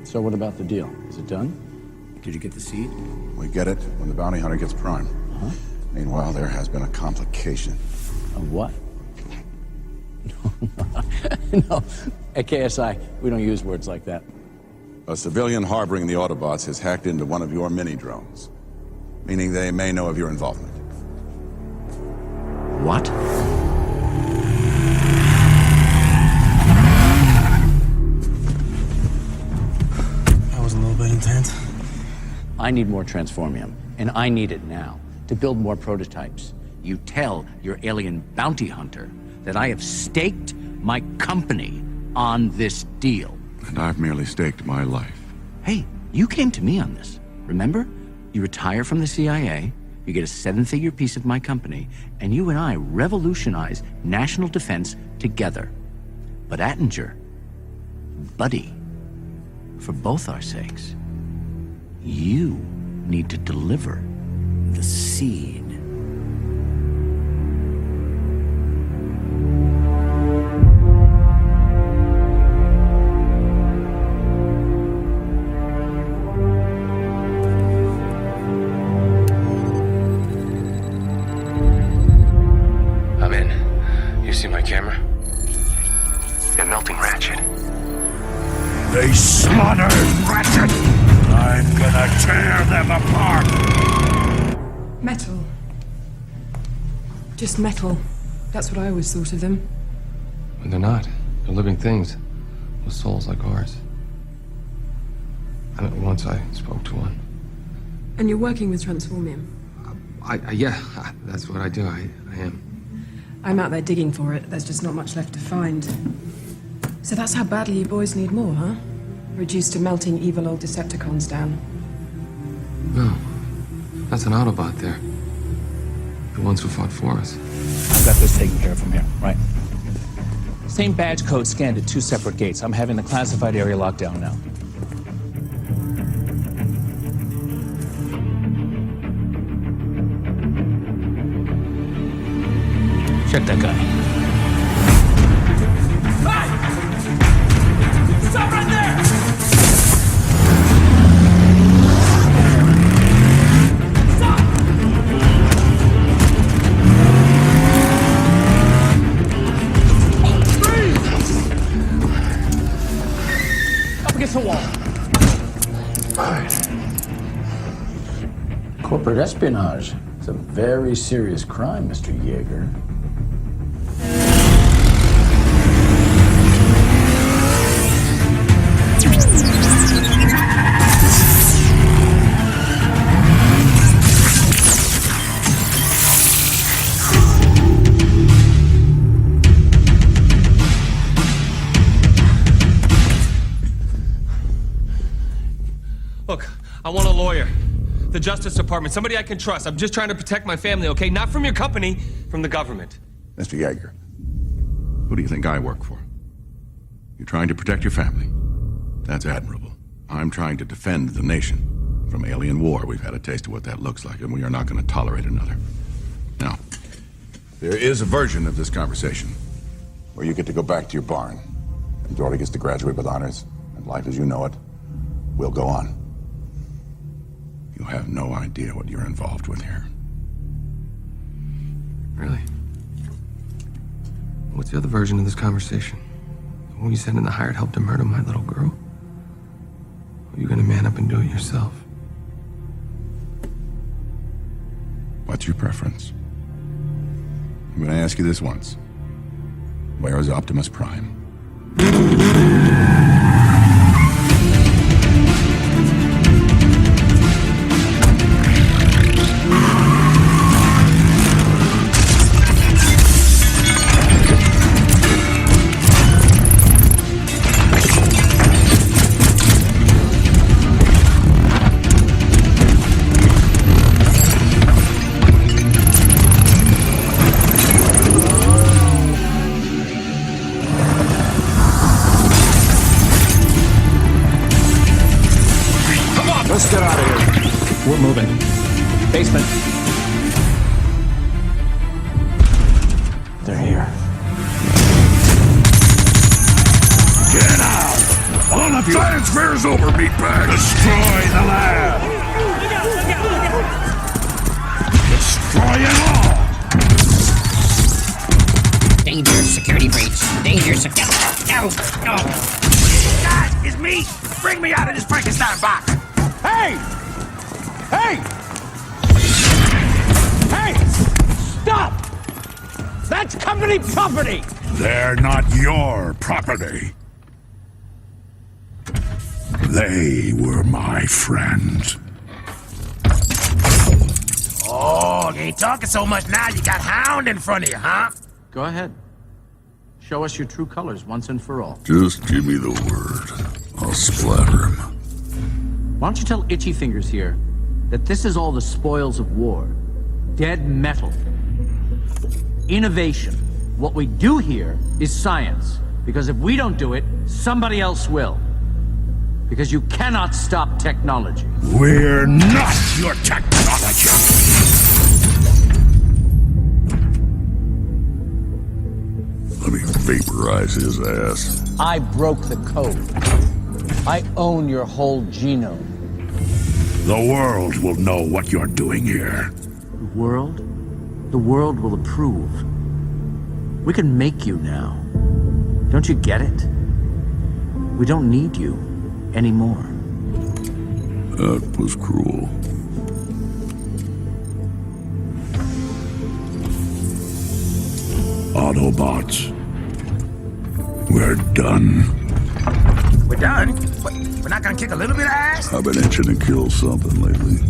So what about the deal? Is it done? Did you get the seed? We get it when the bounty hunter gets prime. Huh? Meanwhile, there has been a complication. A what? No. At KSI, we don't use words like that. A civilian harboring the Autobots has hacked into one of your mini-drones, meaning they may know of your involvement. What? That was a little bit intense. I need more transformium, and I need it now to build more prototypes. You tell your alien bounty hunter that I have staked my company on this deal. And I've merely staked my life. Hey, you came to me on this, remember? You retire from the CIA, you get a seven-figure piece of my company, and you and I revolutionize national defense together. But Attinger, buddy, for both our sakes, you need to deliver the seed. I'm in. You see my camera? They're melting Ratchet. They slaughtered Ratchet! I'm gonna tear them apart! Metal. Just metal. That's what I always thought of them. But they're not. They're living things with souls like ours. I mean, once I spoke to one. And you're working with transformium. Yeah, that's what I do. I am. I'm out there digging for it. There's just not much left to find. So that's how badly you boys need more, huh? Reduced to melting evil old Decepticons down. No. That's an Autobot there. The ones who fought for us. I've got this taken care of from here, right? Same badge code scanned at 2 separate gates. I'm having the classified area locked down now. Check that guy. Hey! Stop right there! Stop! Freeze! Up against the wall. Corporate espionage. It's a very serious crime, Mr. Yeager. Look, I want a lawyer. The Justice Department, somebody I can trust. I'm just trying to protect my family, okay? Not from your company, from the government. Mr. Yeager, who do you think I work for? You're trying to protect your family. That's admirable. I'm trying to defend the nation from alien war. We've had a taste of what that looks like, and we are not going to tolerate another. Now, there is a version of this conversation where you get to go back to your barn, and daughter gets to graduate with honors, and life as you know it will go on. You have no idea what you're involved with here. Really? What's the other version of this conversation? The one you sent in the hired help to murder my little girl? Or are you gonna man up and do it yourself? What's your preference? I'm going to ask you this once. Where is Optimus Prime? Let's get out of here. We're moving. Basement. They're here. Get out! All of you! Science fair's over, meatbag! Destroy the lab! Destroy it all! Danger, security breach. Danger, security. No, no. Guys, it's me! Bring me out of this Frankenstein box! Hey! Hey! Hey! Stop! That's company property! They're not your property. They were my friends. Oh, you ain't talking so much now. You got Hound in front of you, huh? Go ahead. Show us your true colors once and for all. Just give me the word. I'll splatter him. Why don't you tell Itchy Fingers here that this is all the spoils of war? Dead metal. Innovation. What we do here is science. Because if we don't do it, somebody else will. Because you cannot stop technology. We're not your technology! Let me vaporize his ass. I broke the code. I own your whole genome. The world will know what you're doing here. The world? The world will approve. We can make you now. Don't you get it? We don't need you anymore. That was cruel. Autobots. We're done. We're done? We're not gonna kick a little bit of ass? I've been itching to kill something lately.